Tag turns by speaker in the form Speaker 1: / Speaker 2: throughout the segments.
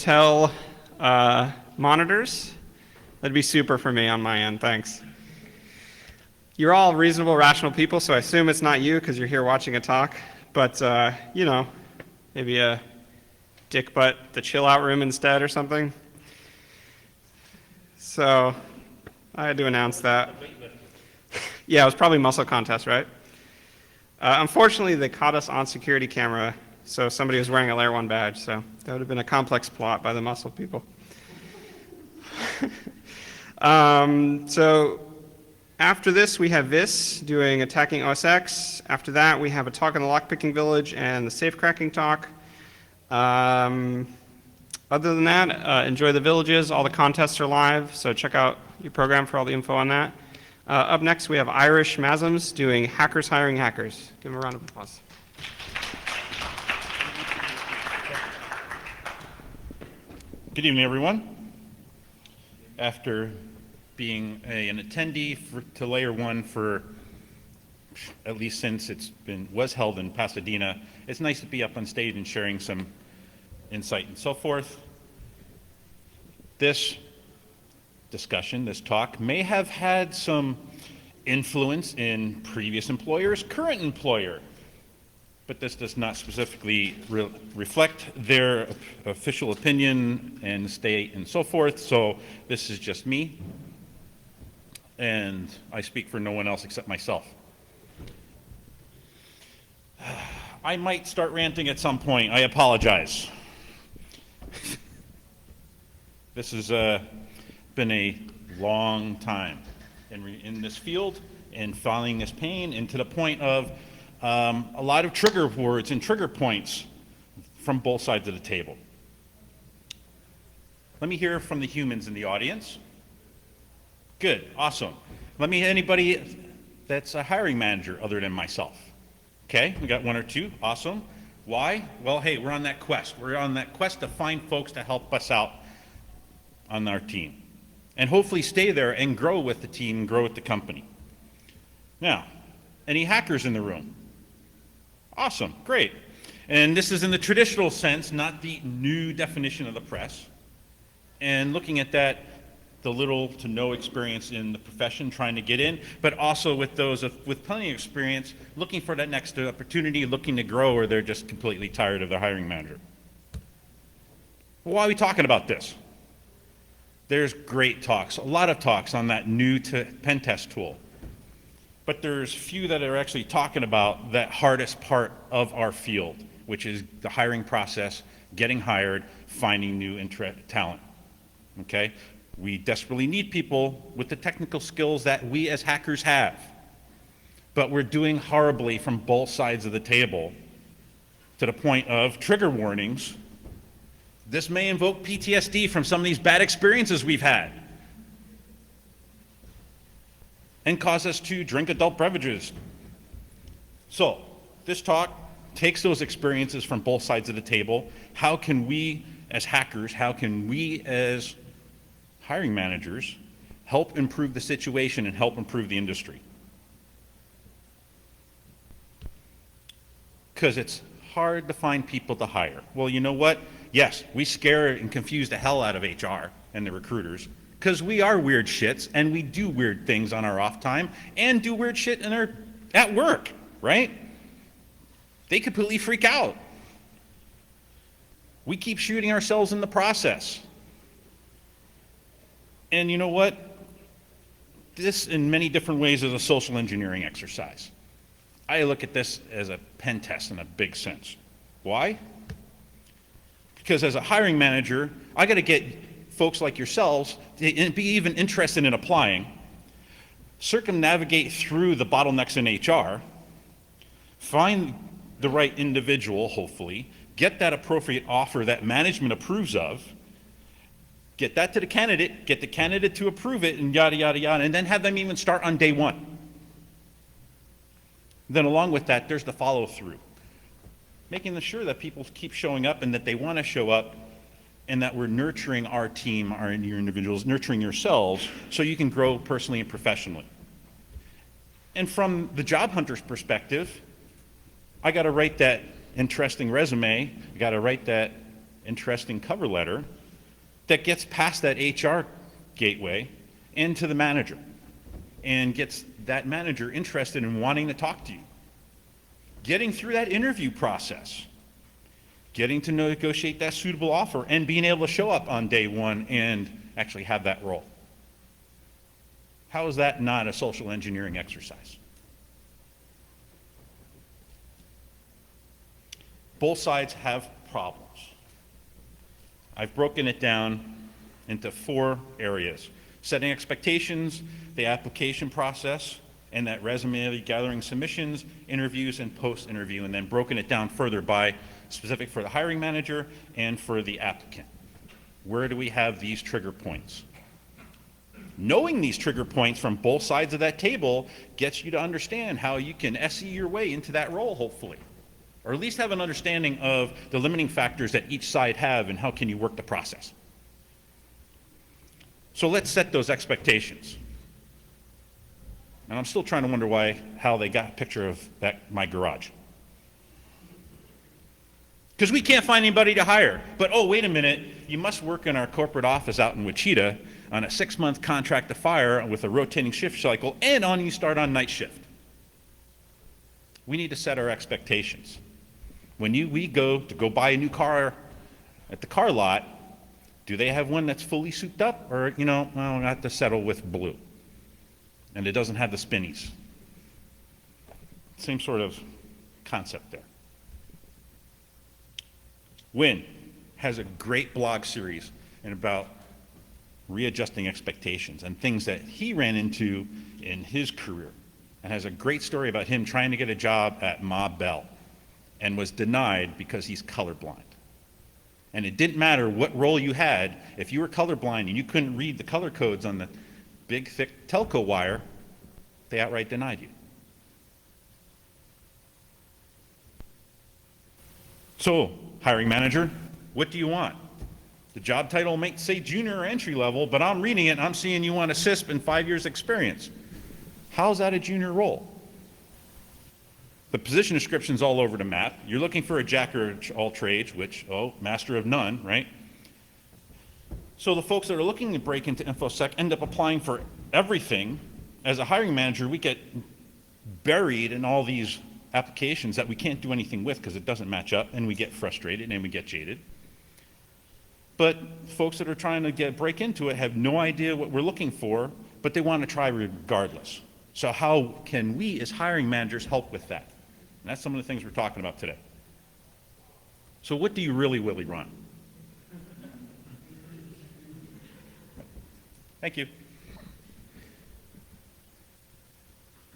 Speaker 1: Tell monitors. That'd be super for me on my end, thanks. You're all reasonable, rational people, so I assume it's not you because you're here watching a talk. But, you know, maybe a dick butt, the chill out room instead or something. So I had to announce that. Yeah, it was probably muscle contest, right? Unfortunately, they caught us on security camera, so somebody was wearing a LayerOne badge, so that would have been a complex plot by the muscle people. So after this, we have this doing attacking OS X. After that, we have a talk on the lockpicking village and the safe cracking talk. Other than that, enjoy the villages. All the contests are live, so check out your program for all the info on that. Up next, we have Irish Masms doing Hackers Hiring Hackers. Give them a round of applause.
Speaker 2: Good evening, everyone. After being an attendee to LayerOne for at least since was held in Pasadena, it's nice to be up on stage and sharing some insight and so forth. This discussion, this talk, may have had some influence in previous employers, current employer, but this does not specifically reflect their official opinion and state and so forth, so this is just me, and I speak for no one else except myself. I might start ranting at some point. I apologize. This has been a long time in this field and feeling this pain, and to the point of a lot of trigger words and trigger points from both sides of the table. Let me hear from the humans in the audience. Good, awesome. Let me hear anybody that's a hiring manager other than myself. Okay, we got one or two, awesome. Why? Well, hey, we're on that quest. We're on that quest to find folks to help us out on our team. And hopefully stay there and grow with the team, grow with the company. Now, any hackers in the room? Awesome, great. And this is in the traditional sense, not the new definition of the press. And looking at that, the little to no experience in the profession trying to get in, but also with those with plenty of experience, looking for that next opportunity, looking to grow, or they're just completely tired of their hiring manager. Well, why are we talking about this? There's great talks, a lot of talks on that new pen test tool. But there's few that are actually talking about that hardest part of our field, which is the hiring process, getting hired, finding new talent, okay? We desperately need people with the technical skills that we as hackers have. But we're doing horribly from both sides of the table to the point of trigger warnings. This may invoke PTSD from some of these bad experiences we've had and cause us to drink adult beverages. So this talk takes those experiences from both sides of the table. How can we as hackers, how can we as hiring managers help improve the situation and help improve the industry? Because it's hard to find people to hire. Well, you know what? Yes, we scare and confuse the hell out of HR and the recruiters because we are weird shits and we do weird things on our off time and do weird shit at work, right? They completely freak out. We keep shooting ourselves in the process. And you know what? This, in many different ways, is a social engineering exercise. I look at this as a pen test in a big sense. Why? Because as a hiring manager, I got to get folks like yourselves to be even interested in applying, circumnavigate through the bottlenecks in HR, find the right individual, hopefully, get that appropriate offer that management approves of, get that to the candidate, get the candidate to approve it, and yada, yada, yada, and then have them even start on day one. Then along with that, there's the follow through. Making sure that people keep showing up and that they want to show up and that we're nurturing our team, your individuals, nurturing yourselves so you can grow personally and professionally. And from the job hunter's perspective, I got to write that interesting resume, I got to write that interesting cover letter that gets past that HR gateway into the manager and gets that manager interested in wanting to talk to you. Getting through that interview process, getting to negotiate that suitable offer, and being able to show up on day one and actually have that role. How is that not a social engineering exercise? Both sides have problems. I've broken it down into 4 areas: setting expectations, the application process, and that resume gathering, submissions, interviews, and post-interview, and then broken it down further by specific for the hiring manager and for the applicant. Where do we have these trigger points? Knowing these trigger points from both sides of that table gets you to understand how you can SE your way into that role, hopefully. Or at least have an understanding of the limiting factors that each side have and how can you work the process. So let's set those expectations. And I'm still trying to wonder how they got a picture of my garage. Because we can't find anybody to hire. But oh, wait a minute, you must work in our corporate office out in Wichita on a 6-month contract to fire with a rotating shift cycle, and you start on night shift. We need to set our expectations. When we go buy a new car at the car lot, do they have one that's fully souped up? Or, well, I have to settle with blue. And it doesn't have the spinnies. Same sort of concept there. Wynn has a great blog series about readjusting expectations and things that he ran into in his career, and has a great story about him trying to get a job at Ma Bell and was denied because he's colorblind. And it didn't matter what role you had, if you were colorblind and you couldn't read the color codes on the big, thick telco wire, they outright denied you. So, hiring manager, what do you want? The job title might say junior or entry level, but I'm reading it and I'm seeing you want a CISP and 5 years experience. How's that a junior role? The position description's all over the map. You're looking for a jack of all trades, which, master of none, right? So the folks that are looking to break into InfoSec end up applying for everything. As a hiring manager, we get buried in all these applications that we can't do anything with because it doesn't match up, and we get frustrated and we get jaded. But folks that are trying to break into it have no idea what we're looking for, but they want to try regardless. So how can we as hiring managers help with that? And that's some of the things we're talking about today. So what do you really run? Thank you.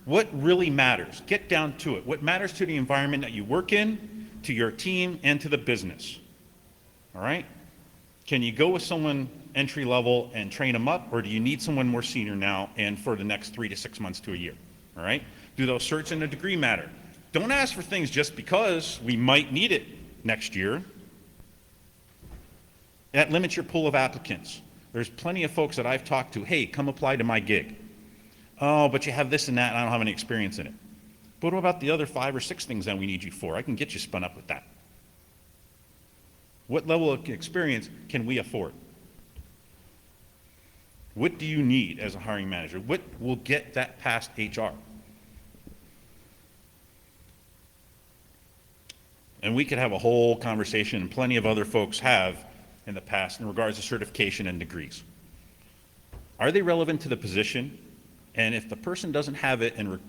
Speaker 2: What really matters? Get down to it. What matters to the environment that you work in, to your team, and to the business? All right? Can you go with someone entry level and train them up, or do you need someone more senior now and for the next 3 to 6 months to a year? All right? Do those certs and the degree matter? Don't ask for things just because we might need it next year. That limits your pool of applicants. There's plenty of folks that I've talked to, hey, come apply to my gig. Oh, but you have this and that, and I don't have any experience in it. But what about the other 5 or 6 things that we need you for? I can get you spun up with that. What level of experience can we afford? What do you need as a hiring manager? What will get that past HR? And we could have a whole conversation, and plenty of other folks have in the past, in regards to certification and degrees. Are they relevant to the position? And if the person doesn't have it and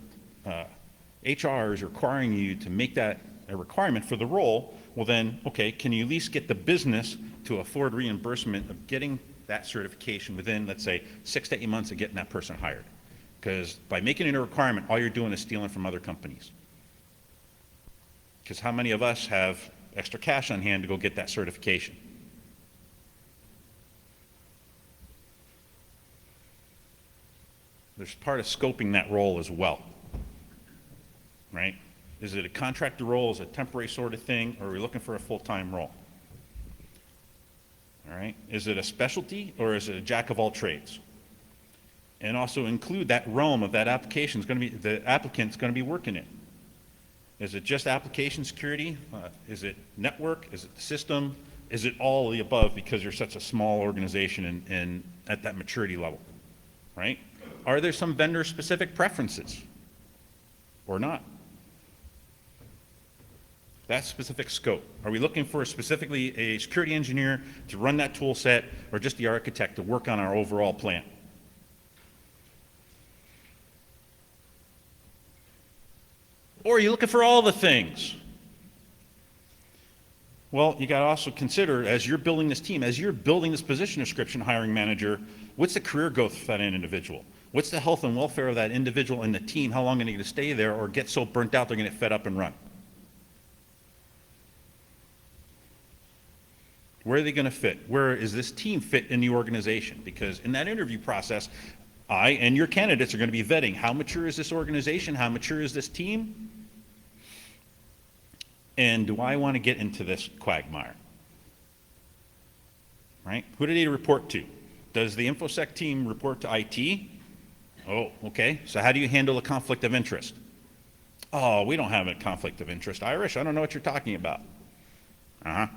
Speaker 2: HR is requiring you to make that a requirement for the role, well then, okay, can you at least get the business to afford reimbursement of getting that certification within, let's say, 6 to 8 months of getting that person hired? Because by making it a requirement, all you're doing is stealing from other companies. Because how many of us have extra cash on hand to go get that certification? There's part of scoping that role as well, right? Is it a contractor role, is it a temporary sort of thing, or are we looking for a full-time role? All right, is it a specialty, or is it a jack of all trades? And also include that realm of that application is going to be, the applicant's going to be working in. Is it just application security? Is it network? Is it the system? Is it all of the above because you're such a small organization and at that maturity level, right? Are there some vendor-specific preferences or not? That specific scope. Are we looking for specifically a security engineer to run that tool set or just the architect to work on our overall plan? Or are you looking for all the things? Well, you got to also consider, as you're building this team, as you're building this position description, hiring manager, what's the career growth for that individual? What's the health and welfare of that individual and the team? How long are they going to stay there or get so burnt out they're going to get fed up and run? Where are they going to fit? Where is this team fit in the organization? Because in that interview process, I and your candidates are going to be vetting how mature is this organization, how mature is this team, and do I want to get into this quagmire? Right? Who do they report to? Does the InfoSec team report to IT? Oh, okay. So how do you handle a conflict of interest? Oh, we don't have a conflict of interest. Irish, I don't know what you're talking about. Uh-huh.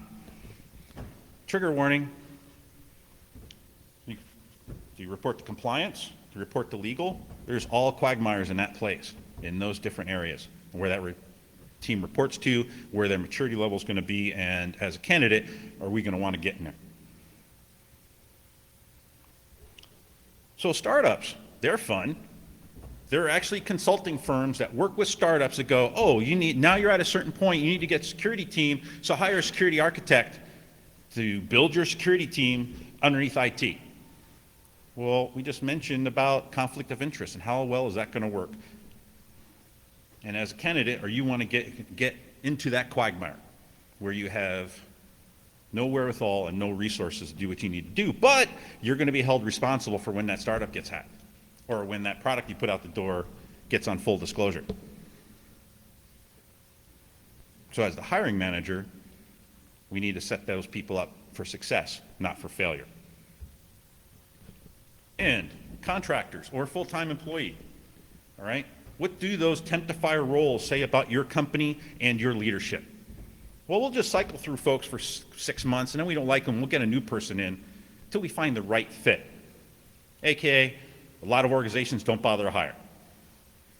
Speaker 2: Trigger warning. Do you report to compliance? Do you report to legal? There's all quagmires in that place, in those different areas, where that team reports to, where their maturity level is going to be, and as a candidate, are we going to want to get in there? So startups, they're fun. They're actually consulting firms that work with startups that go, oh, now you're at a certain point, you need to get a security team, so hire a security architect to build your security team underneath IT. Well, we just mentioned about conflict of interest and how well is that going to work. And as a candidate, or you want to get into that quagmire where you have no wherewithal and no resources to do what you need to do, but you're going to be held responsible for when that startup gets hacked or when that product you put out the door gets on full disclosure. So as the hiring manager, we need to set those people up for success, not for failure. And contractors or full-time employee, all right? What do those temp to fire roles say about your company and your leadership? Well, we'll just cycle through folks for 6 months, and then we don't like them, we'll get a new person in until we find the right fit. AKA, a lot of organizations don't bother to hire.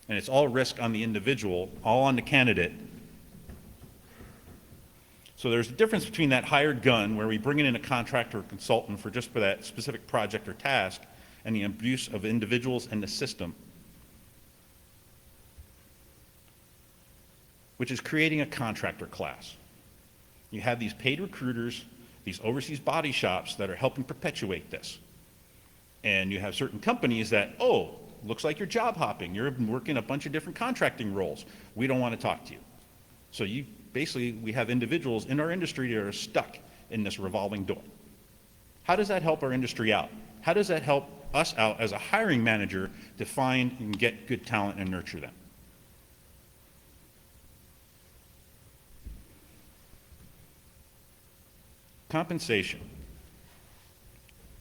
Speaker 2: And it's all risk on the individual, all on the candidate. So there's a difference between that hired gun, where we bring in a contractor or consultant for that specific project or task, and the abuse of individuals and the system, which is creating a contractor class. You have these paid recruiters, these overseas body shops that are helping perpetuate this. And you have certain companies that, oh, looks like you're job hopping. You're working a bunch of different contracting roles. We don't want to talk to you. So we have individuals in our industry that are stuck in this revolving door. How does that help our industry out? How does that help us out as a hiring manager to find and get good talent and nurture them? Compensation.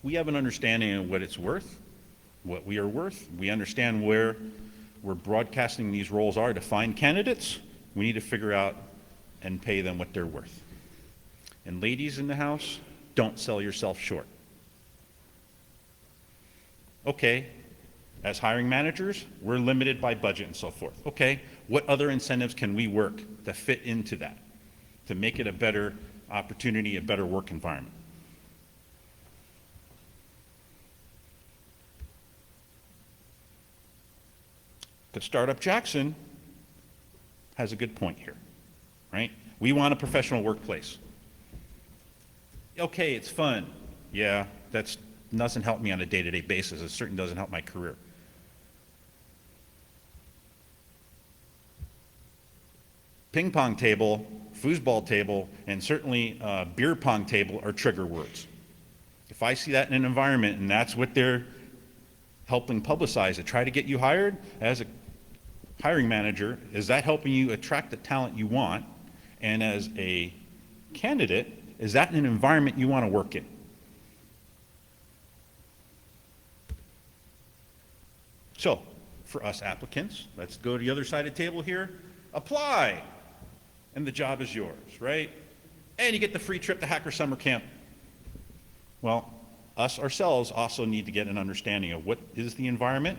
Speaker 2: We have an understanding of what it's worth, what we are worth. We understand where we're broadcasting these roles are to find candidates. We need to figure out and pay them what they're worth. And ladies in the house, don't sell yourself short. Okay, as hiring managers, we're limited by budget and so forth. Okay, what other incentives can we work to fit into that, to make it a better opportunity, a better work environment? But Startup Jackson has a good point here, right? We want a professional workplace. Okay, it's fun. Yeah, that doesn't help me on a day-to-day basis. It certainly doesn't help my career. Ping pong table, foosball table, and certainly beer pong table are trigger words. If I see that in an environment and that's what they're helping publicize to try to get you hired, as a hiring manager, is that helping you attract the talent you want? And as a candidate, is that an environment you want to work in? So, for us applicants, let's go to the other side of the table here. Apply, and the job is yours, right? and you get the free trip to Hacker Summer Camp. Well, us ourselves also need to get an understanding of what is the environment,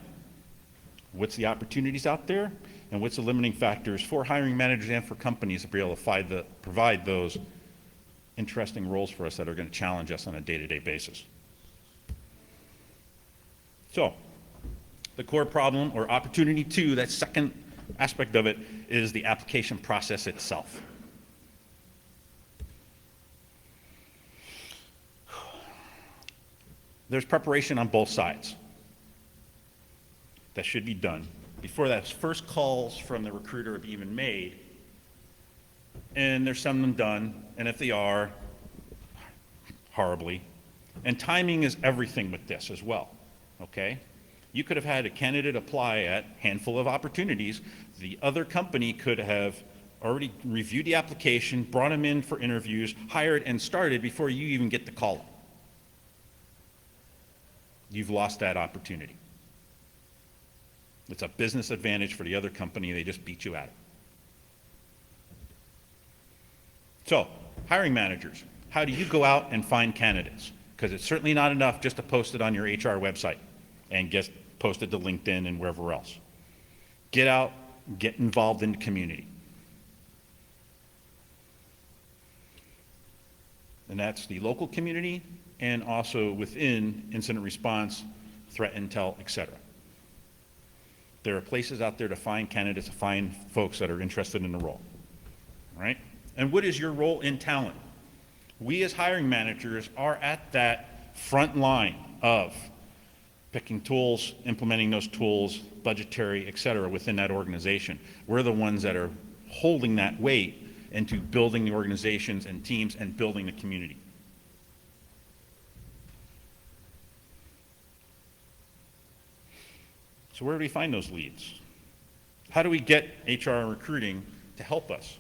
Speaker 2: what's the opportunities out there, and what's the limiting factors for hiring managers and for companies to be able to provide those interesting roles for us that are going to challenge us on a day-to-day basis. So, the core problem or opportunity 2, that second aspect of it, is the application process itself. There's preparation on both sides that should be done before that first calls from the recruiter are even made, and there's some of them done, and if they are, horribly. And timing is everything with this as well, okay? You could have had a candidate apply at a handful of opportunities. The other company could have already reviewed the application, brought them in for interviews, hired and started before you even get the call. You've lost that opportunity. It's a business advantage for the other company. They just beat you at it. So, hiring managers, how do you go out and find candidates? Because it's certainly not enough just to post it on your HR website and get posted to LinkedIn and wherever else. Get out, get involved in the community. And that's the local community and also within incident response, threat intel, etc. There are places out there to find candidates, to find folks that are interested in the role, all right? And what is your role in talent? We as hiring managers are at that front line of picking tools, implementing those tools, budgetary, et cetera, within that organization. We're the ones that are holding that weight into building the organizations and teams and building the community. So where do we find those leads? How do we get HR and recruiting to help us,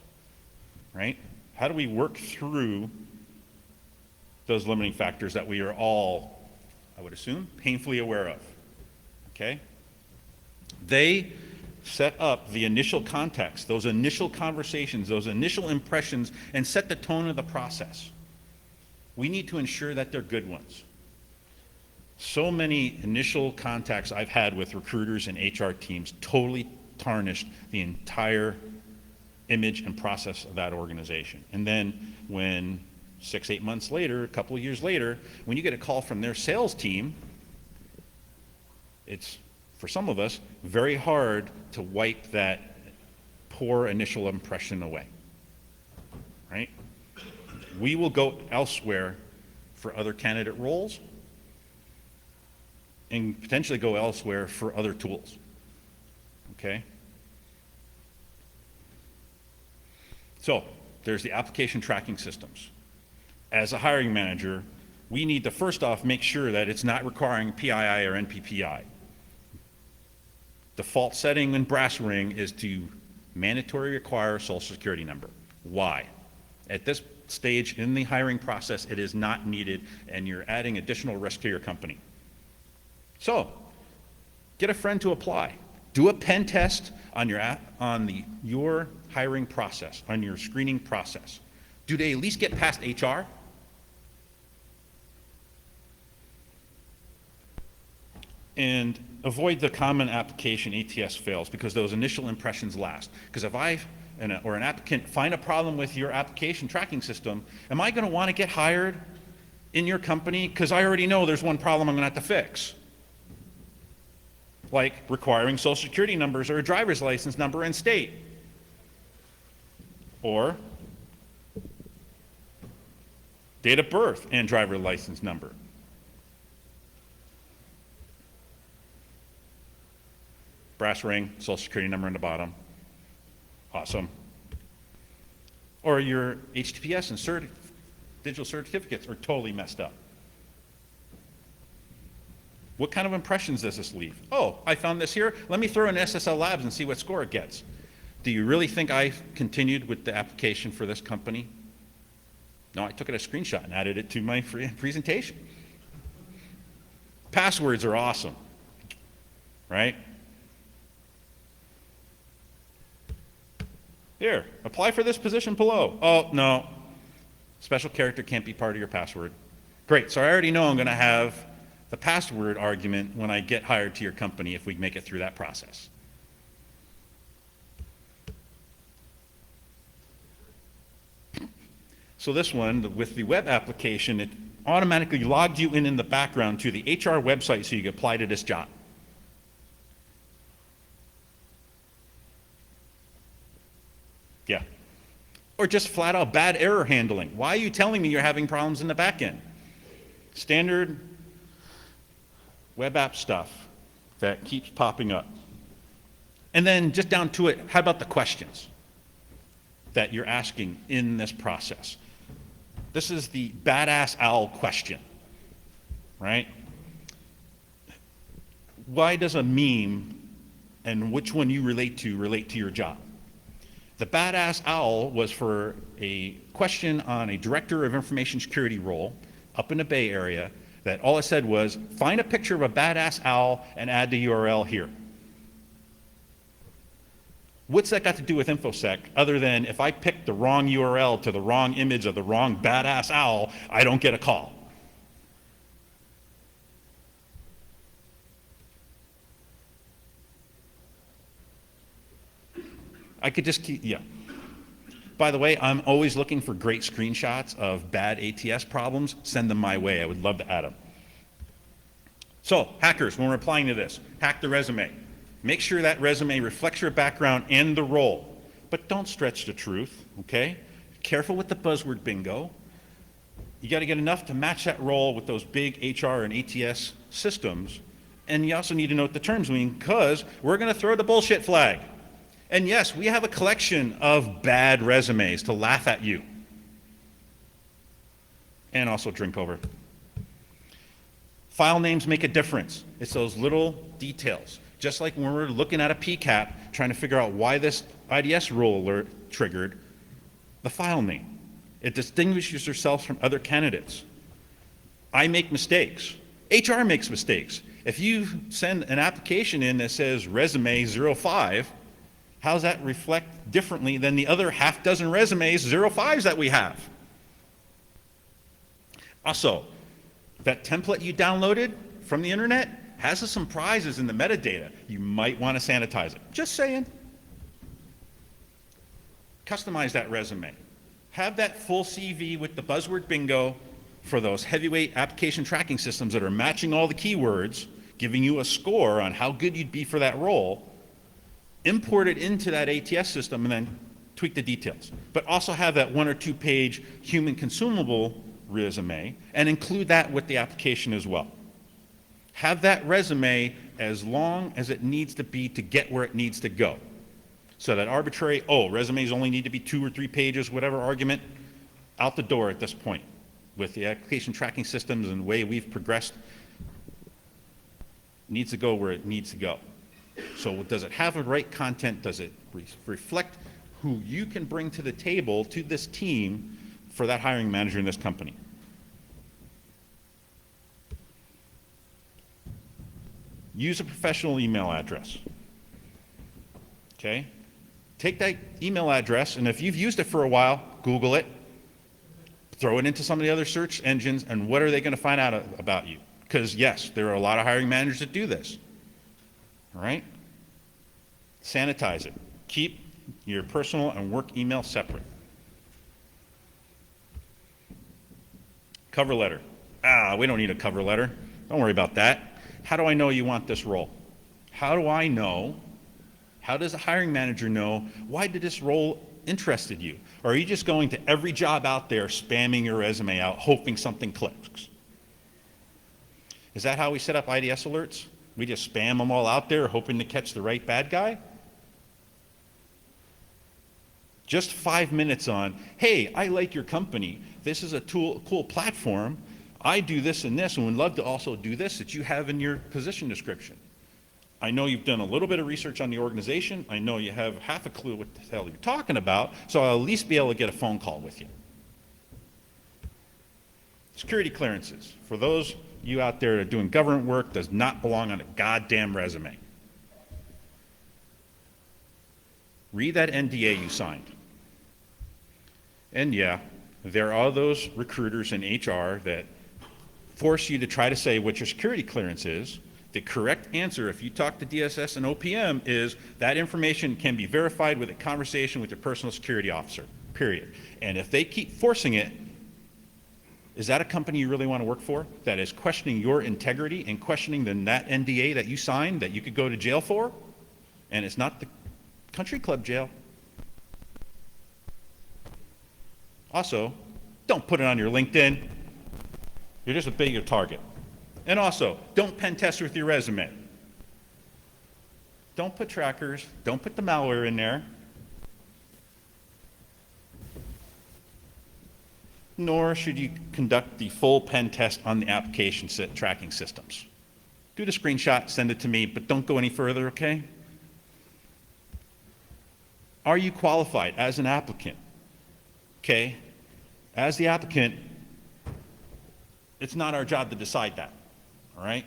Speaker 2: right? How do we work through those limiting factors that we are all, I would assume, painfully aware of, okay? They set up the initial context, those initial conversations, those initial impressions, and set the tone of the process. We need to ensure that they're good ones. So many initial contacts I've had with recruiters and HR teams totally tarnished the entire image and process of that organization. And then when 6-8 months later, a couple of years later, when you get a call from their sales team, it's, for some of us, very hard to wipe that poor initial impression away, right? We will go elsewhere for other candidate roles and potentially go elsewhere for other tools, okay? So, there's the application tracking systems. As a hiring manager, we need to first off make sure that it's not requiring PII or NPPI. Default setting in brass ring is to mandatory require social security number. Why? At this stage in the hiring process, it is not needed and you're adding additional risk to your company. So, get a friend to apply. Do a pen test on your hiring process, on your screening process. Do they at least get past HR? And avoid the common application ATS fails because those initial impressions last. Because if I or an applicant find a problem with your application tracking system, am I going to want to get hired in your company? Because I already know there's one problem I'm going to have to fix. Like requiring social security numbers or a driver's license number in state. Or date of birth and driver license number. Brass ring, social security number in the bottom. Awesome. Or your HTTPS and digital certificates are totally messed up. What kind of impressions does this leave? Oh, I found this here. Let me throw in SSL Labs and see what score it gets. Do you really think I continued with the application for this company? No, I took it a screenshot and added it to my presentation. Passwords are awesome, right? Here, apply for this position below. Oh, no. Special character can't be part of your password. Great, so I already know I'm going to have the password argument when I get hired to your company if we make it through that process. So this one, with the web application, it automatically logged you in the background to the HR website so you could apply to this job. Yeah. Or just flat out bad error handling. Why are you telling me you're having problems in the back end? Standard web app stuff that keeps popping up. And then just down to it, how about the questions that you're asking in this process? This is the badass owl question, right? Why does a meme and which one you relate to your job? The badass owl was for a question on a director of information security role up in the Bay Area that all it said was, find a picture of a badass owl and add the URL here. What's that got to do with InfoSec other than if I pick the wrong URL to the wrong image of the wrong badass owl, I don't get a call? I could just keep, yeah. By the way, I'm always looking for great screenshots of bad ATS problems. Send them my way. I would love to add them. So, hackers, when we're applying to this, hack the resume. Make sure that resume reflects your background and the role. But don't stretch the truth, okay? Careful with the buzzword bingo. You got to get enough to match that role with those big HR and ATS systems. And you also need to know what the terms mean, because we're going to throw the bullshit flag. And yes, we have a collection of bad resumes to laugh at you. And also drink over. File names make a difference. It's those little details. Just like when we're looking at a PCAP, trying to figure out why this IDS rule alert triggered, the file name. It distinguishes yourself from other candidates. I make mistakes. HR makes mistakes. If you send an application in that says resume 05, how does that reflect differently than the other half dozen resumes 05s that we have? Also, that template you downloaded from the internet has some prizes in the metadata. You might want to sanitize it. Just saying. Customize that resume. Have that full CV with the buzzword bingo for those heavyweight application tracking systems that are matching all the keywords, giving you a score on how good you'd be for that role. Import it into that ATS system and then tweak the details. But also have that 1 or 2 page human consumable resume and include that with the application as well. Have that resume as long as it needs to be to get where it needs to go. So that arbitrary, resumes only need to be 2 or 3 pages, whatever argument, out the door at this point. With the application tracking systems and the way we've progressed, needs to go where it needs to go. So does it have the right content? Does it reflect who you can bring to the table, to this team, for that hiring manager in this company? Use a professional email address. Okay? Take that email address, and if you've used it for a while, Google it, throw it into some of the other search engines, and what are they going to find out about you? Because yes, there are a lot of hiring managers that do this. All right? Sanitize it. Keep your personal and work email separate. Cover letter. We don't need a cover letter. Don't worry about that. How do I know you want this role? How do I know? How does a hiring manager know why did this role interested you? Or are you just going to every job out there spamming your resume out, hoping something clicks? Is that how we set up IDS alerts? We just spam them all out there, hoping to catch the right bad guy? Just 5 minutes on, hey, I like your company. This is a cool platform. I do this and this, and would love to also do this that you have in your position description. I know you've done a little bit of research on the organization. I know you have half a clue what the hell you're talking about, so I'll at least be able to get a phone call with you. Security clearances. For those you out there that are doing government work, does not belong on a goddamn resume. Read that NDA you signed. And yeah, there are those recruiters in HR that force you to try to say what your security clearance is. The correct answer, if you talk to DSS and OPM, is that information can be verified with a conversation with your personal security officer, period. And if they keep forcing it, is that a company you really want to work for that is questioning your integrity and questioning that NDA that you signed that you could go to jail for? And it's not the country club jail. Also, don't put it on your LinkedIn. You're just a bigger target. And also, don't pen test with your resume. Don't put trackers, don't put the malware in there. Nor should you conduct the full pen test on the application tracking systems. Do the screenshot, send it to me, but don't go any further, okay? Are you qualified as an applicant? Okay, as the applicant, it's not our job to decide that, all right?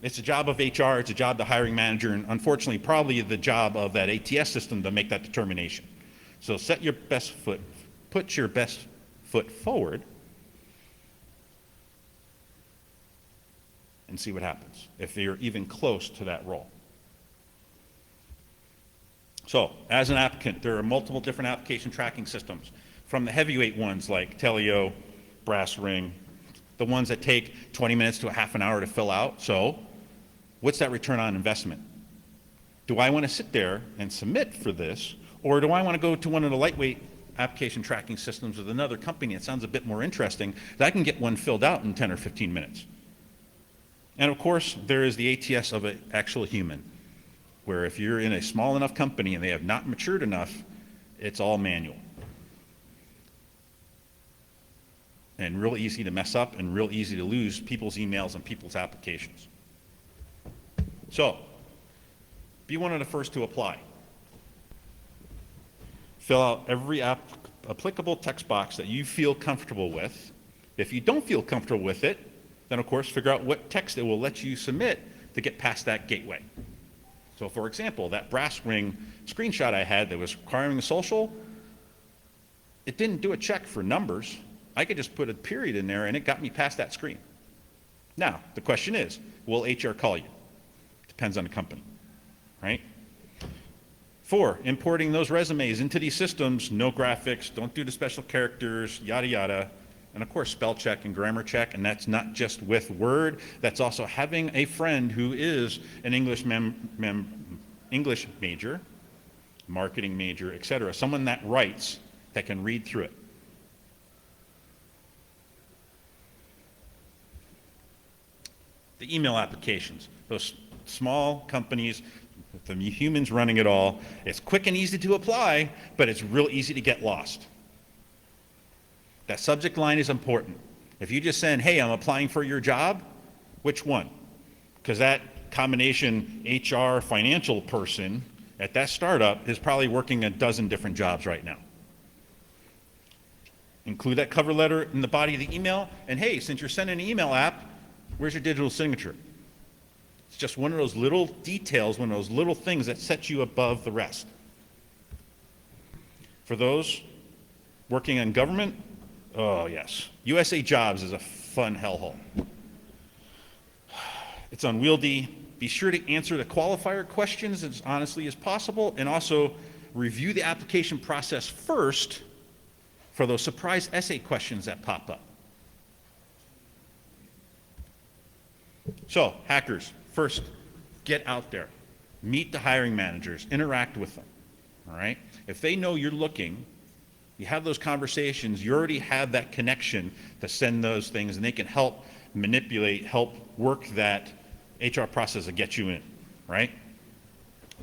Speaker 2: It's a job of HR, it's a job of the hiring manager, and unfortunately, probably the job of that ATS system to make that determination. So set your best foot, put your best foot forward, and see what happens, if you're even close to that role. So, as an applicant, there are multiple different application tracking systems, from the heavyweight ones like Teleo, Brass Ring, the ones that take 20 minutes to a half an hour to fill out. So, what's that return on investment? Do I want to sit there and submit for this, or do I want to go to one of the lightweight application tracking systems with another company that sounds a bit more interesting, that I can get one filled out in 10 or 15 minutes? And of course, there is the ATS of an actual human, where if you're in a small enough company and they have not matured enough, it's all manual. And real easy to mess up and real easy to lose people's emails and people's applications. So, be one of the first to apply. Fill out every applicable text box that you feel comfortable with. If you don't feel comfortable with it, then of course figure out what text it will let you submit to get past that gateway. So for example, that Brass Ring screenshot I had that was requiring the social, it didn't do a check for numbers. I could just put a period in there and it got me past that screen. Now, the question is, will HR call you? Depends on the company, right? 4, importing those resumes into these systems, no graphics, don't do the special characters, yada yada. And of course, spell check and grammar check, and that's not just with Word, that's also having a friend who is an English major, marketing major, etc. Someone that writes, that can read through it. The email applications, those small companies, with the humans running it all, it's quick and easy to apply, but it's real easy to get lost. That subject line is important. If you just send, hey, I'm applying for your job, which one? Because that combination HR financial person at that startup is probably working a dozen different jobs right now. Include that cover letter in the body of the email, and hey, since you're sending an email app, where's your digital signature? It's just one of those little details, one of those little things that sets you above the rest. For those working on government, oh yes, USA Jobs is a fun hellhole. It's unwieldy. Be sure to answer the qualifier questions as honestly as possible, and also review the application process first for those surprise essay questions that pop up. So, hackers, first, get out there. Meet the hiring managers, interact with them, all right? If they know you're looking, you have those conversations, you already have that connection to send those things, and they can help manipulate, help work that HR process to get you in, right?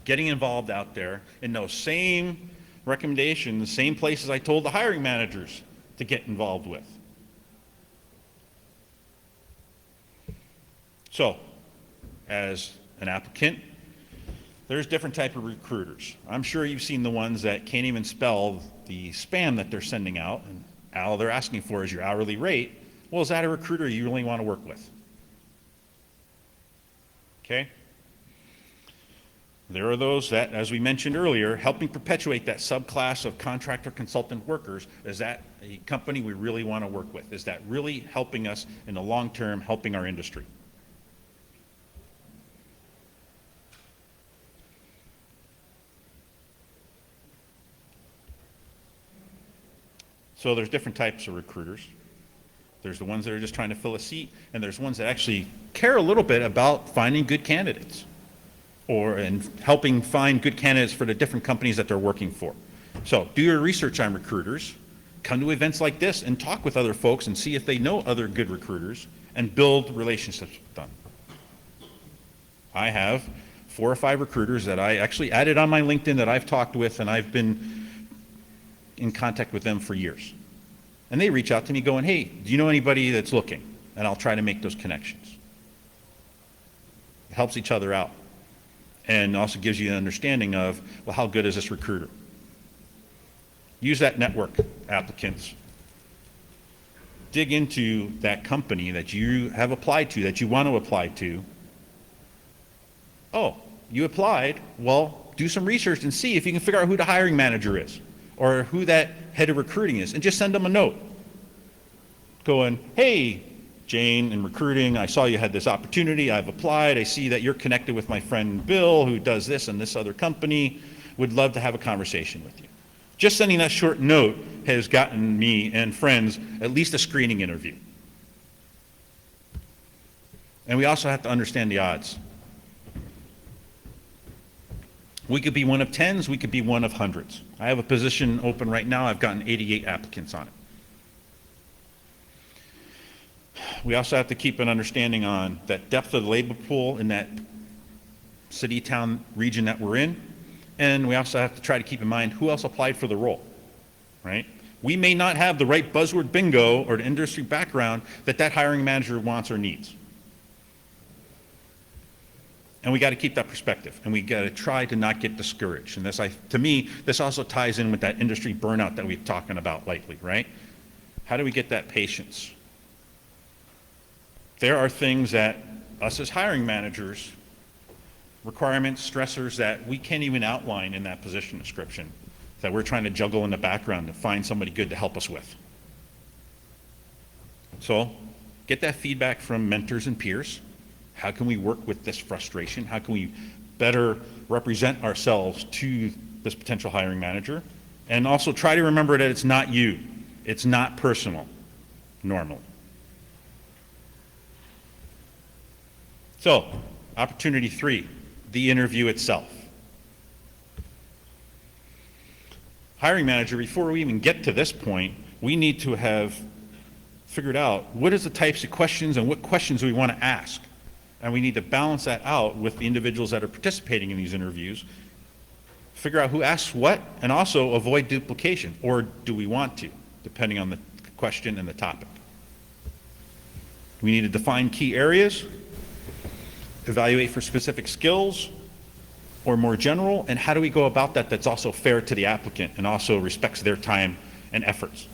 Speaker 2: Getting involved out there in those same recommendations, same places I told the hiring managers to get involved with. So, as an applicant, there's different type of recruiters. I'm sure you've seen the ones that can't even spell the spam that they're sending out, and all they're asking for is your hourly rate. Well, is that a recruiter you really want to work with? Okay? There are those that, as we mentioned earlier, helping perpetuate that subclass of contractor consultant workers. Is that a company we really want to work with? Is that really helping us in the long term, helping our industry? So there's different types of recruiters. There's the ones that are just trying to fill a seat, and there's ones that actually care a little bit about finding good candidates and helping find good candidates for the different companies that they're working for. So do your research on recruiters, come to events like this and talk with other folks and see if they know other good recruiters and build relationships with them. I have 4 or 5 recruiters that I actually added on my LinkedIn that I've talked with, and I've been in contact with them for years. And they reach out to me going, hey, do you know anybody that's looking? And I'll try to make those connections. It helps each other out. And also gives you an understanding of, well, how good is this recruiter? Use that network, applicants. Dig into that company that you have applied to, that you want to apply to. Oh, you applied? Well, do some research and see if you can figure out who the hiring manager is or who that head of recruiting is, and just send them a note going, hey, Jane, in recruiting, I saw you had this opportunity, I've applied, I see that you're connected with my friend Bill who does this and this other company, would love to have a conversation with you. Just sending that short note has gotten me and friends at least a screening interview. And we also have to understand the odds. We could be one of tens, we could be one of hundreds. I have a position open right now, I've gotten 88 applicants on it. We also have to keep an understanding on that depth of the labor pool in that city, town, region that we're in. And we also have to try to keep in mind who else applied for the role, right? We may not have the right buzzword bingo or the industry background that hiring manager wants or needs. And we got to keep that perspective, and we got to try to not get discouraged. And to me, this also ties in with that industry burnout that we've talking about lately, right? How do we get that patience? There are things that us as hiring managers, requirements, stressors that we can't even outline in that position description that we're trying to juggle in the background to find somebody good to help us with. So get that feedback from mentors and peers. How can we work with this frustration? How can we better represent ourselves to this potential hiring manager? And also try to remember that it's not you. It's not personal, normally. So, opportunity 3, the interview itself. Hiring manager, before we even get to this point, we need to have figured out what is the types of questions and what questions we want to ask. And we need to balance that out with the individuals that are participating in these interviews, figure out who asks what, and also avoid duplication, or do we want to, depending on the question and the topic. We need to define key areas, evaluate for specific skills, or more general, and how do we go about that that's also fair to the applicant and also respects their time and efforts.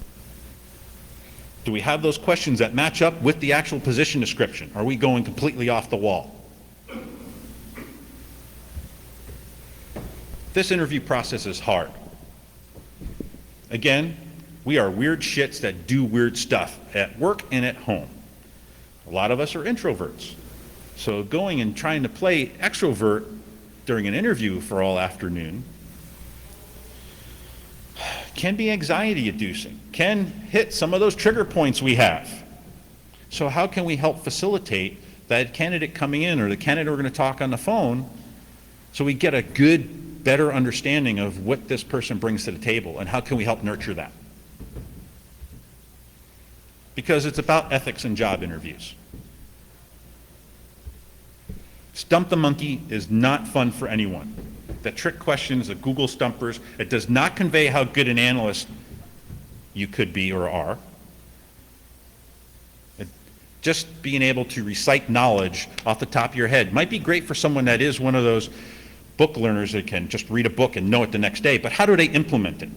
Speaker 2: Do we have those questions that match up with the actual position description? Are we going completely off the wall? This interview process is hard. Again, we are weird shits that do weird stuff at work and at home. A lot of us are introverts. So going and trying to play extrovert during an interview for all afternoon can be anxiety-inducing, can hit some of those trigger points we have. So how can we help facilitate that candidate coming in or the candidate we're going to talk on the phone so we get a good, better understanding of what this person brings to the table, and how can we help nurture that? Because it's about ethics in job interviews. Stump the monkey is not fun for anyone. The trick questions, the Google stumpers, it does not convey how good an analyst you could be or are. Just being able to recite knowledge off the top of your head might be great for someone that is one of those book learners that can just read a book and know it the next day, but how do they implement it?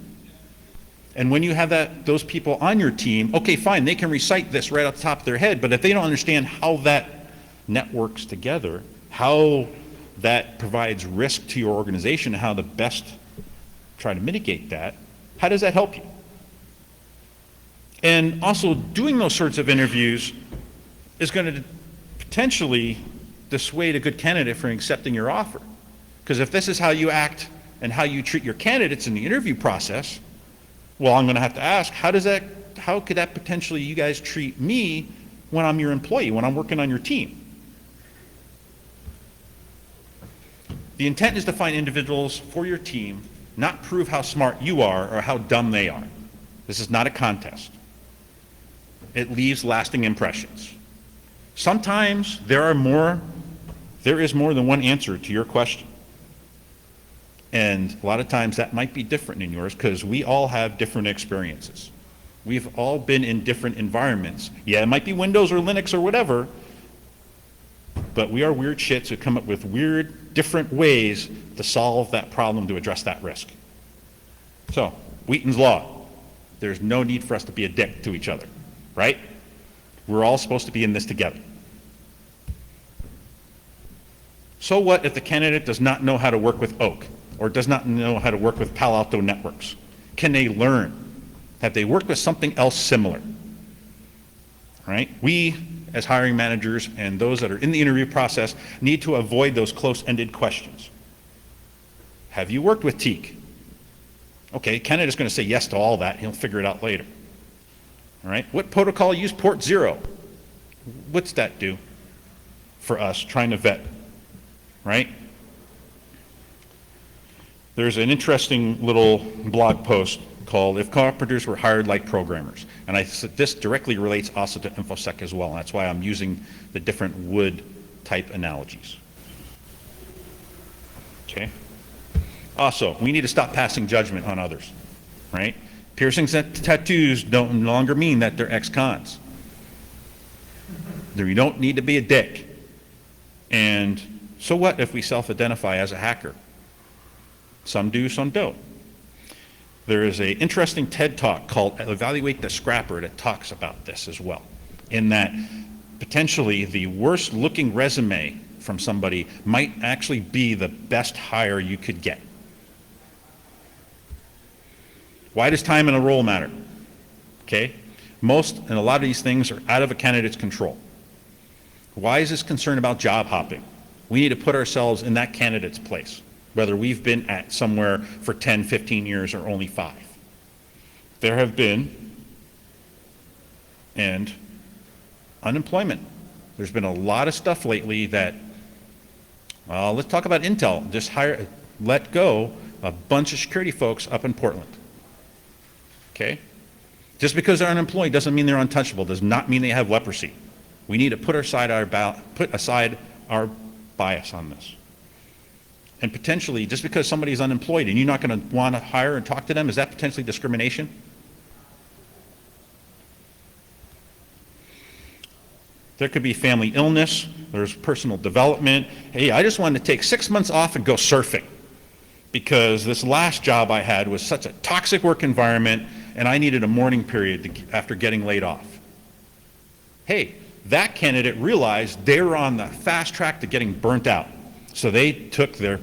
Speaker 2: And when you have those people on your team, okay, fine, they can recite this right off the top of their head, but if they don't understand how that networks together, how that provides risk to your organization and how to best try to mitigate that, how does that help you? And also, doing those sorts of interviews is going to potentially dissuade a good candidate from accepting your offer. Because if this is how you act and how you treat your candidates in the interview process, well, I'm going to have to ask, how could that potentially you guys treat me when I'm your employee, when I'm working on your team? The intent is to find individuals for your team, not prove how smart you are or how dumb they are. This is not a contest. It leaves lasting impressions. Sometimes there is more than one answer to your question. And a lot of times that might be different in yours because we all have different experiences. We've all been in different environments. Yeah, it might be Windows or Linux or whatever, but we are weird shits who come up with weird, different ways to solve that problem, to address that risk. So, Wheaton's Law. There's no need for us to be a dick to each other, right? We're all supposed to be in this together. So what if the candidate does not know how to work with Oak or does not know how to work with Palo Alto Networks? Can they learn? Have they worked with something else similar? Right? We, as hiring managers and those that are in the interview process, need to avoid those close-ended questions. Have you worked with Teak? Okay, candidate's going to say yes to all that. He'll figure it out later. All right? What protocol use port 0? What's that do for us trying to vet? Right? There's an interesting little blog post called "If Carpenters Were Hired Like Programmers," and this directly relates also to InfoSec as well. And that's why I'm using the different wood type analogies. Okay. Also, we need to stop passing judgment on others. Right? Piercings and tattoos don't no longer mean that they're ex-cons. You don't need to be a dick. And so what if we self-identify as a hacker? Some do, some don't. There is an interesting TED Talk called "Evaluate the Scrapper" that talks about this as well, in that potentially the worst looking resume from somebody might actually be the best hire you could get. Why does time and a role matter? Okay, most and a lot of these things are out of a candidate's control. Why is this concern about job hopping? We need to put ourselves in that candidate's place, whether we've been at somewhere for 10, 15 years or only 5. There have been, and unemployment. There's been a lot of stuff lately that, let's talk about Intel. Just let go a bunch of security folks up in Portland. Okay? Just because they're unemployed doesn't mean they're untouchable, does not mean they have leprosy. We need to put aside our bias on this. And potentially, just because somebody's unemployed and you're not going to want to hire and talk to them, is that potentially discrimination? There could be family illness, there's personal development. Hey, I just wanted to take 6 months off and go surfing because this last job I had was such a toxic work environment and I needed a mourning period after getting laid off. Hey, that candidate realized they were on the fast track to getting burnt out. So they took their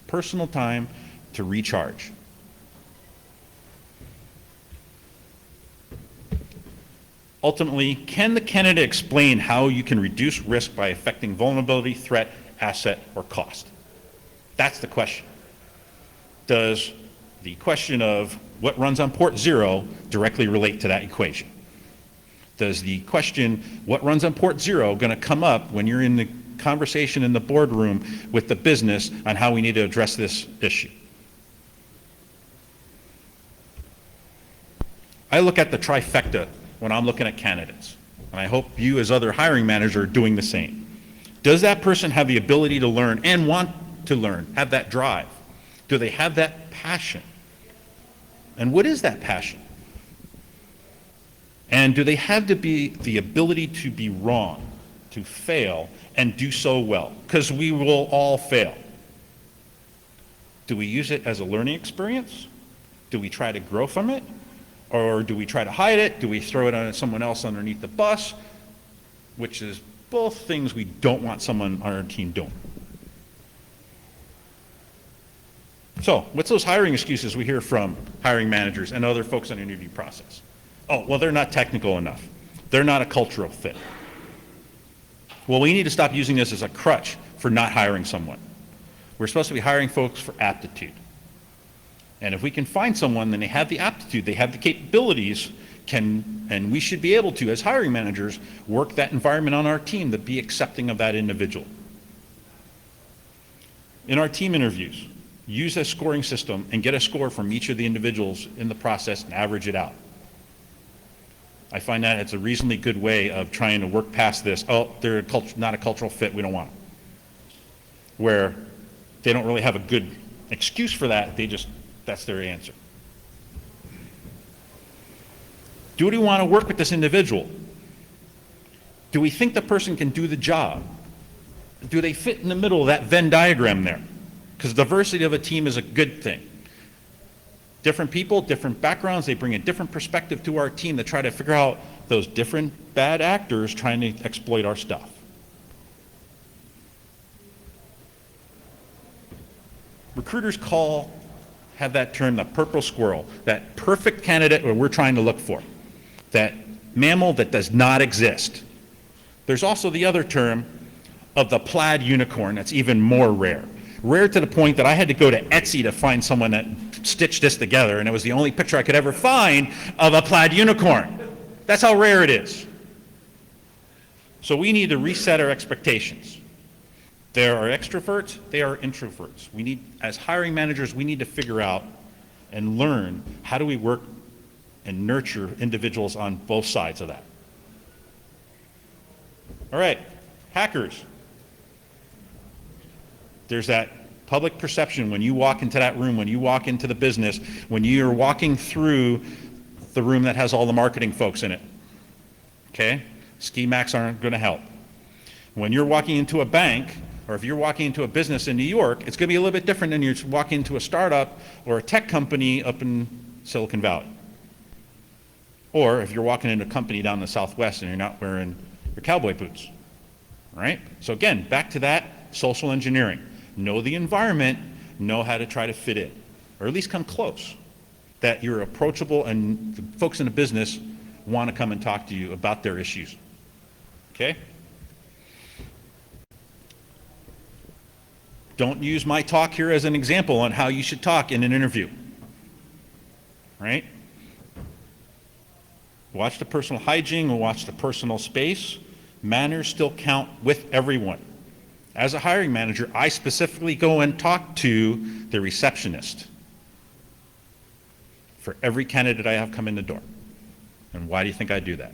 Speaker 2: personal time to recharge. Ultimately, can the candidate explain how you can reduce risk by affecting vulnerability, threat, asset, or cost? That's the question. Does the question of what runs on port 0 directly relate to that equation? Does the question, what runs on port 0, going to come up when you're in the conversation in the boardroom with the business on how we need to address this issue? I look at the trifecta when I'm looking at candidates, and I hope you as other hiring managers are doing the same. Does that person have the ability to learn and want to learn, have that drive? Do they have that passion? And what is that passion? And do they have the ability to be wrong, to fail, and do so well? Because we will all fail. Do we use it as a learning experience? Do we try to grow from it? Or do we try to hide it? Do we throw it on someone else underneath the bus? Which is both things we don't want someone on our team doing. So, what's those hiring excuses we hear from hiring managers and other folks in the interview process? Oh, well, they're not technical enough. They're not a cultural fit. Well, we need to stop using this as a crutch for not hiring someone. We're supposed to be hiring folks for aptitude. And if we can find someone, then they have the aptitude, they have the capabilities, and we should be able to, as hiring managers, work that environment on our team to be accepting of that individual. In our team interviews, use a scoring system and get a score from each of the individuals in the process and average it out. I find that it's a reasonably good way of trying to work past this, oh, they're not a cultural fit, we don't want them. Where they don't really have a good excuse for that, that's their answer. Do we want to work with this individual? Do we think the person can do the job? Do they fit in the middle of that Venn diagram there? Because diversity of a team is a good thing. Different people, different backgrounds, they bring a different perspective to our team to try to figure out those different bad actors trying to exploit our stuff. Recruiters have that term, the purple squirrel, that perfect candidate that we're trying to look for, that mammal that does not exist. There's also the other term of the plaid unicorn that's even more rare. Rare to the point that I had to go to Etsy to find someone that stitched this together, and it was the only picture I could ever find of a plaid unicorn. That's how rare it is. So we need to reset our expectations. There are extroverts, there are introverts. As hiring managers, we need to figure out and learn how do we work and nurture individuals on both sides of that. All right, hackers. There's that public perception when you walk into that room, when you walk into the business, when you're walking through the room that has all the marketing folks in it. Okay? Ski Max aren't going to help. When you're walking into a bank, or if you're walking into a business in New York, it's going to be a little bit different than you're walking into a startup or a tech company up in Silicon Valley. Or if you're walking into a company down in the Southwest and you're not wearing your cowboy boots. All right? So again, back to that social engineering. Know the environment, know how to try to fit in, or at least come close. That you're approachable and the folks in the business want to come and talk to you about their issues. Okay? Don't use my talk here as an example on how you should talk in an interview. Right? Watch the personal hygiene and watch the personal space. Manners still count with everyone. As a hiring manager, I specifically go and talk to the receptionist for every candidate I have come in the door. And why do you think I do that?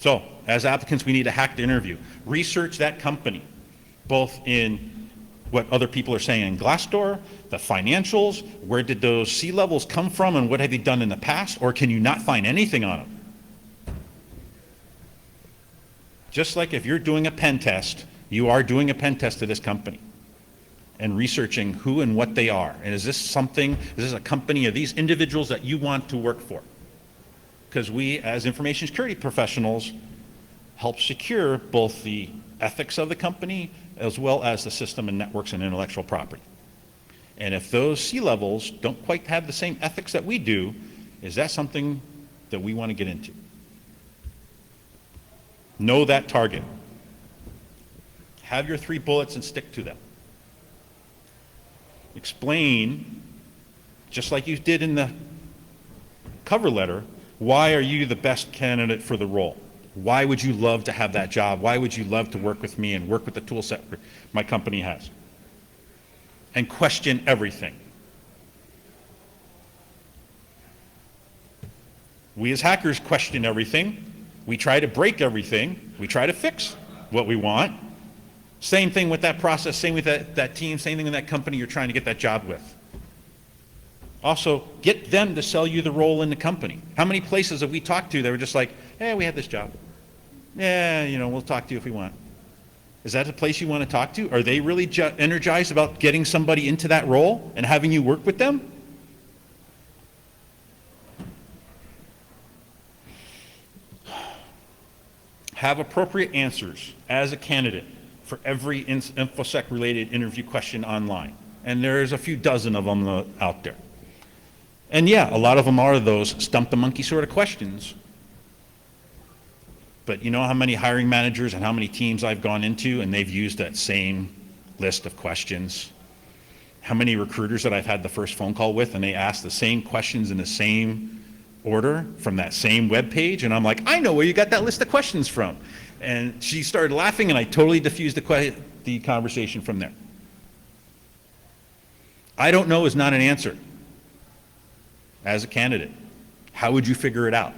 Speaker 2: So, as applicants, we need to hack the interview. Research that company, both in what other people are saying in Glassdoor, the financials, where did those C-levels come from, and what have they done in the past, or can you not find anything on them? Just like if you're doing a pen test, you are doing a pen test to this company and researching who and what they are. And is this a company, are these individuals that you want to work for? Because we, as information security professionals, help secure both the ethics of the company as well as the system and networks and intellectual property. And if those C-levels don't quite have the same ethics that we do, is that something that we want to get into? Know that target. Have your 3 bullets and stick to them. Explain, just like you did in the cover letter, why are you the best candidate for the role? Why would you love to have that job? Why would you love to work with me and work with the tool set my company has? And question everything. We as hackers question everything. We try to break everything. We try to fix what we want. Same thing with that process, same with that team, same thing with that company you're trying to get that job with. Also, get them to sell you the role in the company. How many places have we talked to that were just like, hey, we have this job. Yeah, we'll talk to you if we want. Is that the place you want to talk to? Are they really energized about getting somebody into that role and having you work with them? Have appropriate answers as a candidate for every InfoSec-related interview question online. And there's a few dozen of them out there. And yeah, a lot of them are those stump the monkey sort of questions. But you know how many hiring managers and how many teams I've gone into and they've used that same list of questions? How many recruiters that I've had the first phone call with and they ask the same questions in the same order from that same web page, and I'm like, I know where you got that list of questions from. And she started laughing and I totally diffused the conversation from there. I don't know is not an answer as a candidate. How would you figure it out?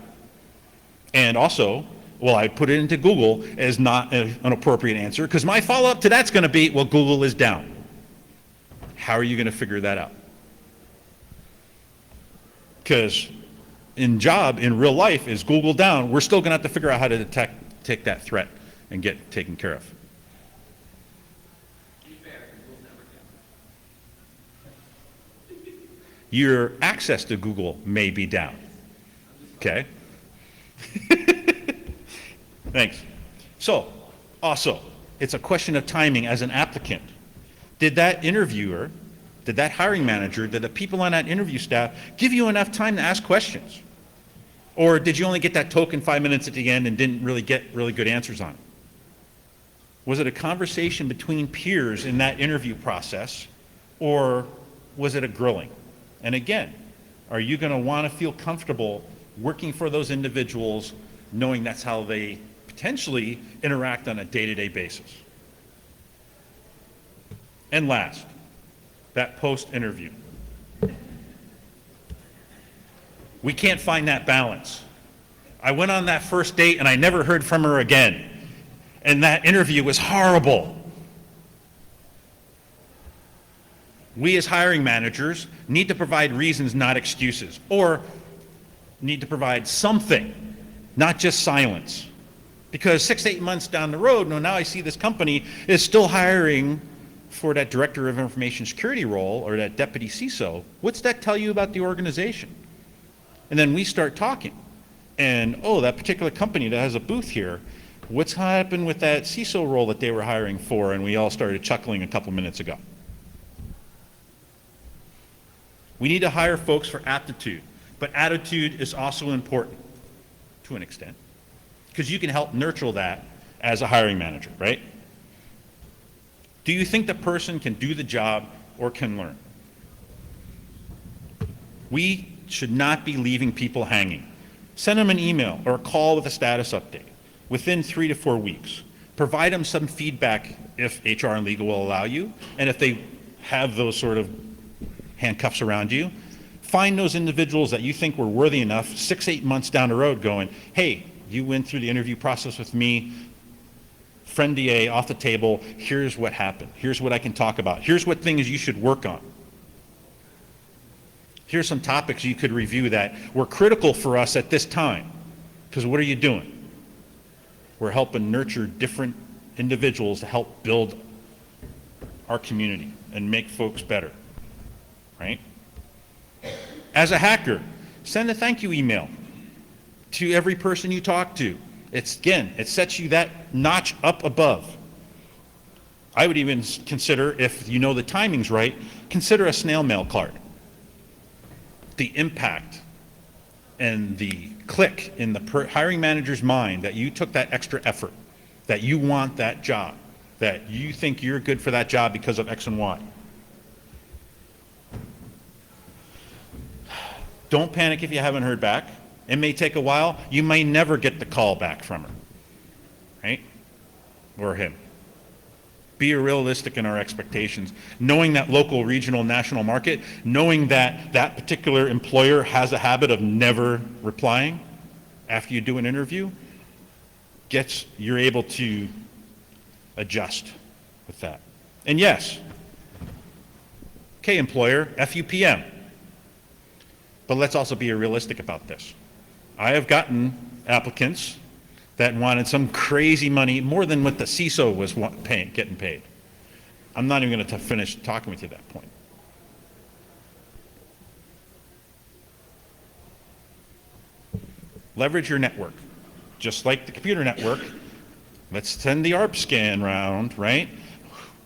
Speaker 2: And also, well, I put it into Google as not an appropriate answer because my follow-up to that's going to be, well, Google is down. How are you going to figure that out? Because in real life, is Google down, we're still going to have to figure out how to take that threat and get taken care of. Your access to Google may be down. Okay? Thanks. So, also, it's a question of timing as an applicant. Did that interviewer, did that hiring manager, did the people on that interview staff give you enough time to ask questions? Or did you only get that token 5 minutes at the end and didn't really get really good answers on it? Was it a conversation between peers in that interview process, or was it a grilling? And again, are you going to want to feel comfortable working for those individuals knowing that's how they potentially interact on a day-to-day basis? And last, that post-interview. We can't find that balance. I went on that first date and I never heard from her again. And that interview was horrible. We as hiring managers need to provide reasons, not excuses, or need to provide something, not just silence. Because 6 to 8 months down the road, now I see this company is still hiring for that director of information security role or that deputy CISO. What's that tell you about the organization? And then we start talking. And, oh, that particular company that has a booth here, what's happened with that CISO role that they were hiring for? And we all started chuckling a couple minutes ago. We need to hire folks for aptitude, but attitude is also important to an extent because you can help nurture that as a hiring manager, right? Do you think the person can do the job or can learn? We should not be leaving people hanging. Send them an email or a call with a status update within 3 to 4 weeks. Provide them some feedback if HR and legal will allow you, and if they have those sort of handcuffs around you. Find those individuals that you think were worthy enough 6, 8 months down the road going, hey, you went through the interview process with me, friend DA off the table, here's what happened. Here's what I can talk about. Here's what things you should work on. Here's some topics you could review that were critical for us at this time. Because what are you doing? We're helping nurture different individuals to help build our community and make folks better. Right? As a hacker, send a thank you email to every person you talk to. It sets you that notch up above. I would even consider, if you know the timing's right, consider a snail mail card. The impact and the click in the hiring manager's mind that you took that extra effort, that you want that job, that you think you're good for that job because of X and Y. Don't panic if you haven't heard back. It may take a while. You may never get the call back from her, right? Or him. Be realistic in our expectations. Knowing that local, regional, national market, knowing that that particular employer has a habit of never replying after you do an interview, you're able to adjust with that. And yes, okay, employer, FUPM. But let's also be realistic about this. I have gotten applicants that wanted some crazy money, more than what the CISO was getting paid. I'm not even going to finish talking with you at that point. Leverage your network. Just like the computer network, Let's send the ARP scan round, right?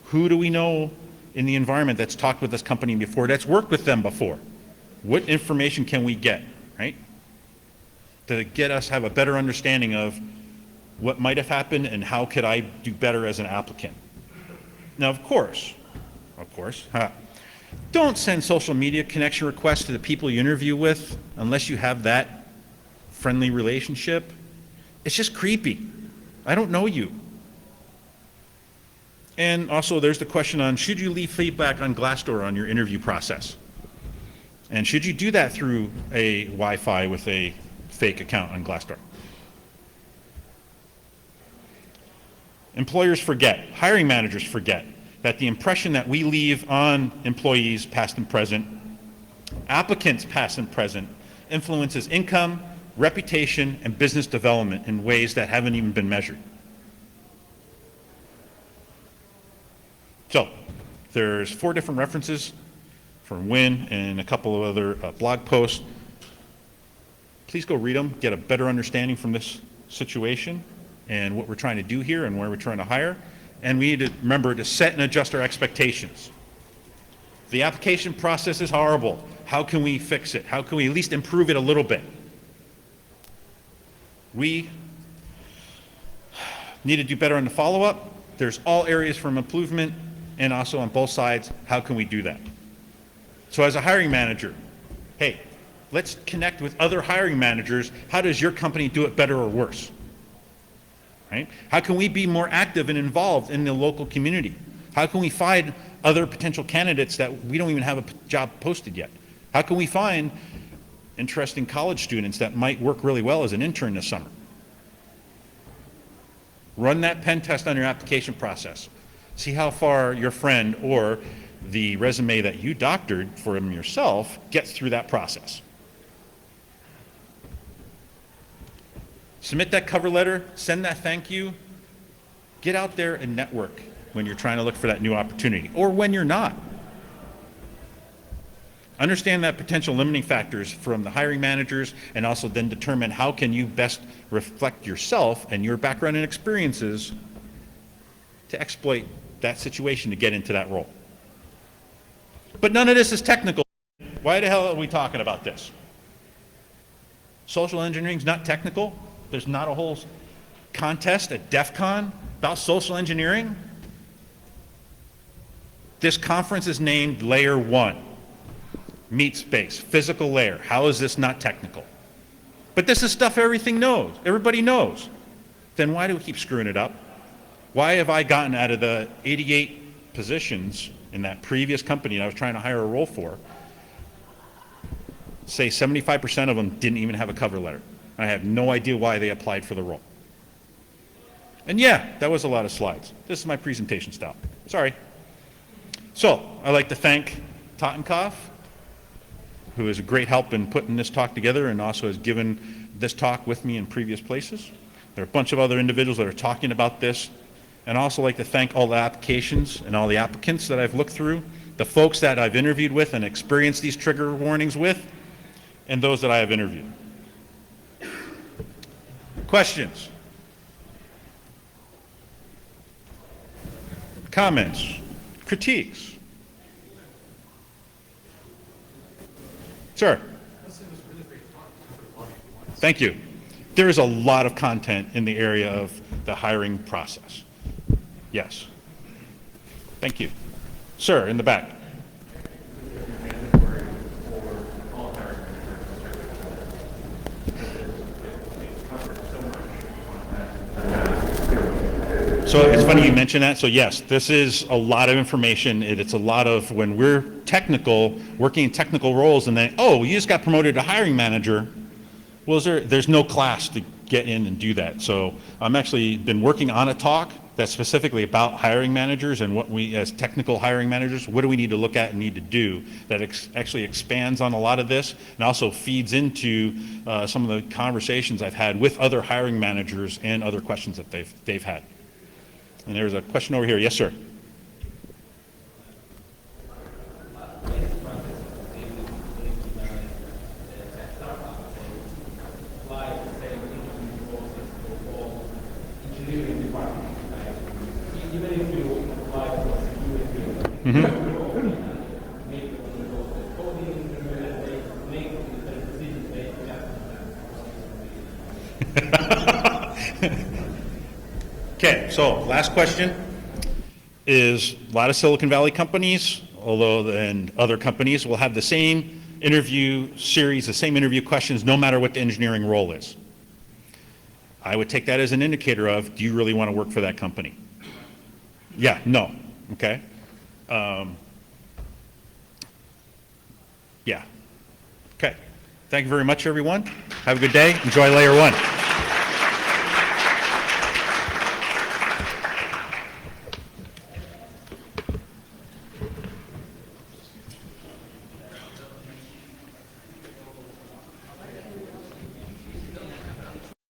Speaker 2: Who do we know in the environment that's talked with this company before, that's worked with them before? What information can we get, right? To get us have a better understanding of what might have happened and how could I do better as an applicant. Now, of course, don't send social media connection requests to the people you interview with unless you have that friendly relationship. It's just creepy. I don't know you. And also there's the question on, should you leave feedback on Glassdoor on your interview process? And should you do that through a Wi-Fi with a fake account on Glassdoor? Employers forget, hiring managers forget, that the impression that we leave on employees, past and present, applicants, past and present, influences income, reputation, and business development in ways that haven't even been measured. So, there's 4 different references from Win and a couple of other blog posts. Please go read them, get a better understanding from this situation and what we're trying to do here and where we're trying to hire. And we need to remember to set and adjust our expectations. The application process is horrible. How can we fix it? How can we at least improve it a little bit? We need to do better on the follow-up. There's all areas for improvement, and also on both sides, how can we do that? So as a hiring manager, hey, let's connect with other hiring managers. How does your company do it better or worse? Right? How can we be more active and involved in the local community? How can we find other potential candidates that we don't even have a job posted yet? How can we find interesting college students that might work really well as an intern this summer? Run that pen test on your application process. See how far your friend or the resume that you doctored for yourself gets through that process. Submit that cover letter, send that thank you. Get out there and network when you're trying to look for that new opportunity, or when you're not. Understand that potential limiting factors from the hiring managers, and also then determine how can you best reflect yourself and your background and experiences to exploit that situation to get into that role. But none of this is technical. Why the hell are we talking about this? Social engineering is not technical. There's not a whole contest at DEF CON about social engineering. This conference is named LayerOne. Meat space, physical layer. How is this not technical? But this is stuff everybody knows. Then why do we keep screwing it up? Why have I gotten out of the 88 positions in that previous company that I was trying to hire a role for, say 75% of them didn't even have a cover letter? I have no idea why they applied for the role. And yeah, that was a lot of slides. This is my presentation style. Sorry. So, I'd like to thank Tottenkopf, who is a great help in putting this talk together and also has given this talk with me in previous places. There are a bunch of other individuals that are talking about this. And I also like to thank all the applications and all the applicants that I've looked through, the folks that I've interviewed with and experienced these trigger warnings with, and those that I have interviewed. Questions? Comments? Critiques? Sir? Thank you. There is a lot of content in the area of the hiring process. Yes. Thank you. Sir, in the back. So it's funny you mention that. So yes, this is a lot of information. It's a lot of when we're technical, working in technical roles, and then, oh, you just got promoted to hiring manager. Well, there's no class to get in and do that. So I'm actually been working on a talk that's specifically about hiring managers and what we, as technical hiring managers, what do we need to look at and need to do that actually expands on a lot of this and also feeds into some of the conversations I've had with other hiring managers and other questions that they've had. And there's a question over here. Yes, sir. Okay, so last question is a lot of Silicon Valley companies, and other companies will have the same interview series, the same interview questions, no matter what the engineering role is. I would take that as an indicator of, do you really want to work for that company? Yeah, no, okay. Yeah, okay. Thank you very much, everyone. Have a good day. Enjoy LayerOne.